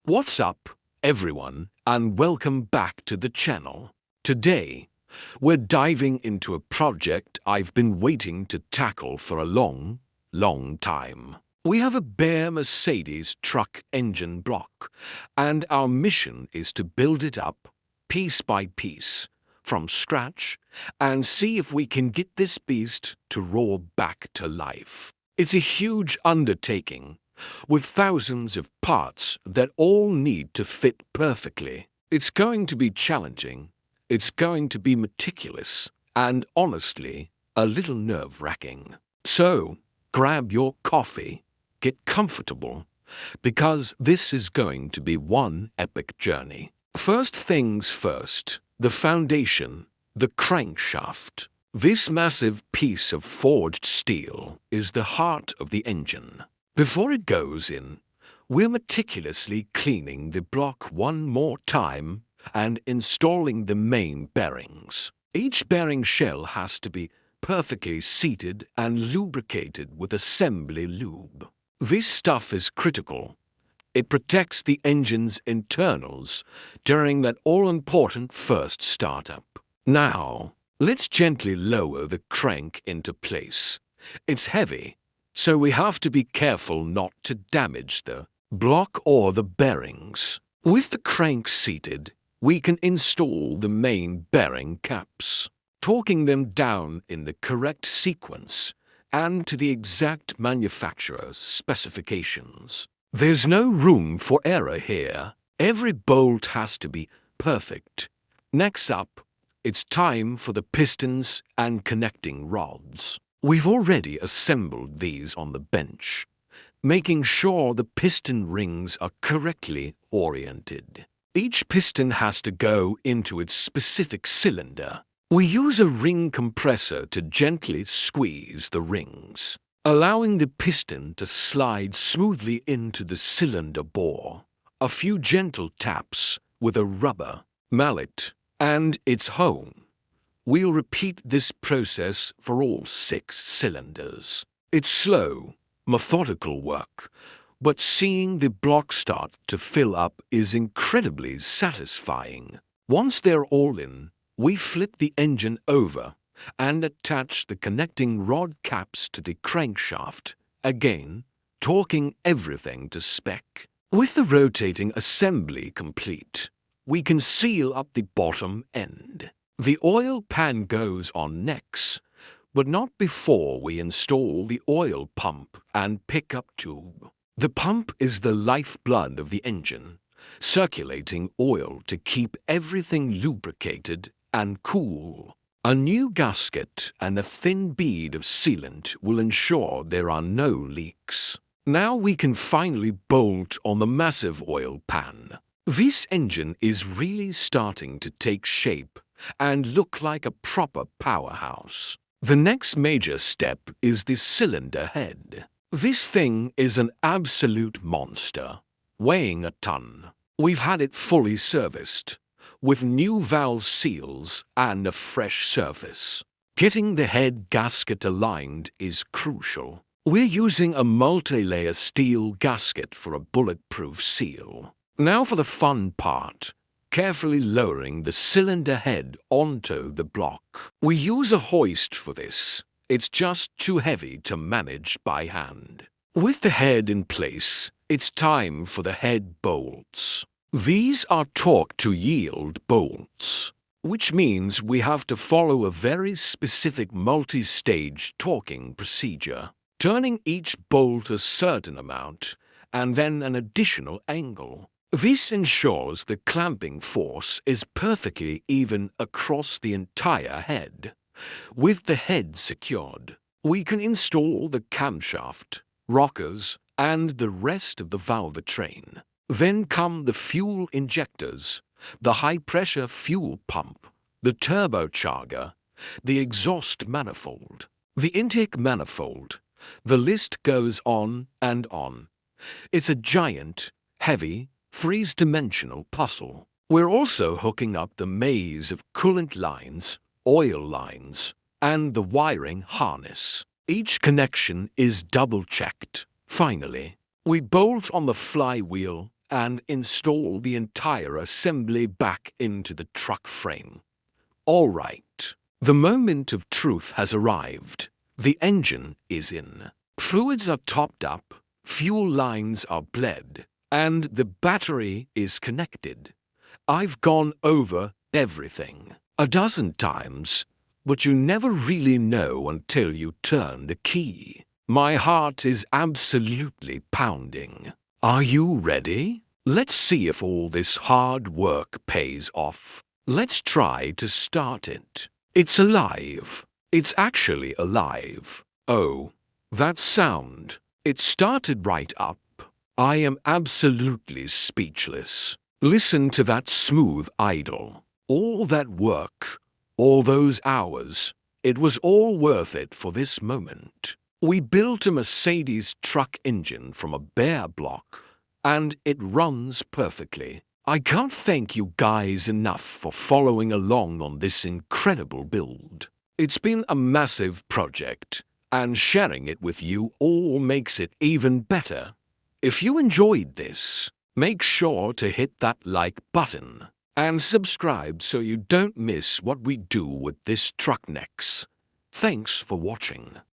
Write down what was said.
What's up, everyone, and welcome back to the channel. Today, we're diving into a project I've been waiting to tackle for a long time. We have a bare Mercedes truck engine block, and our mission is to build it up, piece by piece, from scratch, and see if we can get this beast to roar back to life. It's a huge undertaking, with thousands of parts that all need to fit perfectly. It's going to be challenging, it's going to be meticulous, and honestly, a little nerve-wracking. So, grab your coffee, get comfortable, because this is going to be one epic journey. First things first, the foundation, the crankshaft. This massive piece of forged steel is the heart of the engine. Before it goes in, we're meticulously cleaning the block one more time and installing the main bearings. Each bearing shell has to be perfectly seated and lubricated with assembly lube. This stuff is critical. It protects the engine's internals during that all-important first startup. Now, let's gently lower the crank into place. It's heavy, so we have to be careful not to damage the block or the bearings. With the crank seated, we can install the main bearing caps, torquing them down in the correct sequence and to the exact manufacturer's specifications. There's no room for error here. Every bolt has to be perfect. Next up, it's time for the pistons and connecting rods. We've already assembled these on the bench, making sure the piston rings are correctly oriented. Each piston has to go into its specific cylinder. We use a ring compressor to gently squeeze the rings, allowing the piston to slide smoothly into the cylinder bore. A few gentle taps with a rubber mallet, and it's home. We'll repeat this process for all 6 cylinders. It's slow, methodical work, but seeing the block start to fill up is incredibly satisfying. Once they're all in, we flip the engine over and attach the connecting rod caps to the crankshaft, again, torquing everything to spec. With the rotating assembly complete, we can seal up the bottom end. The oil pan goes on next, but not before we install the oil pump and pickup tube. The pump is the lifeblood of the engine, circulating oil to keep everything lubricated and cool. A new gasket and a thin bead of sealant will ensure there are no leaks. Now we can finally bolt on the massive oil pan. This engine is really starting to take shape and look like a proper powerhouse. The next major step is the cylinder head. This thing is an absolute monster, weighing a ton. We've had it fully serviced, with new valve seals and a fresh surface. Getting the head gasket aligned is crucial. We're using a multi-layer steel gasket for a bulletproof seal. Now for the fun part, carefully lowering the cylinder head onto the block. We use a hoist for this. It's just too heavy to manage by hand. With the head in place, it's time for the head bolts. These are torque-to-yield bolts, which means we have to follow a very specific multi-stage torquing procedure, turning each bolt a certain amount and then an additional angle. This ensures the clamping force is perfectly even across the entire head. With the head secured, we can install the camshaft, rockers, and the rest of the valvetrain. Then come the fuel injectors, the high-pressure fuel pump, the turbocharger, the exhaust manifold, the intake manifold. The list goes on and on. It's a giant, heavy, 3-dimensional puzzle. We're also hooking up the maze of coolant lines, oil lines, and the wiring harness. Each connection is double-checked. Finally, we bolt on the flywheel and install the entire assembly back into the truck frame. All right, the moment of truth has arrived. The engine is in. Fluids are topped up, fuel lines are bled, and the battery is connected. I've gone over everything a dozen times, but you never really know until you turn the key. My heart is absolutely pounding. Are you ready? Let's see if all this hard work pays off. Let's try to start it. It's alive. It's actually alive. Oh, that sound. It started right up. I am absolutely speechless. Listen to that smooth idle. All that work, all those hours, it was all worth it for this moment. We built a Mercedes truck engine from a bare block, and it runs perfectly. I can't thank you guys enough for following along on this incredible build. It's been a massive project, and sharing it with you all makes it even better. If you enjoyed this, make sure to hit that like button and subscribe so you don't miss what we do with this truck next. Thanks for watching.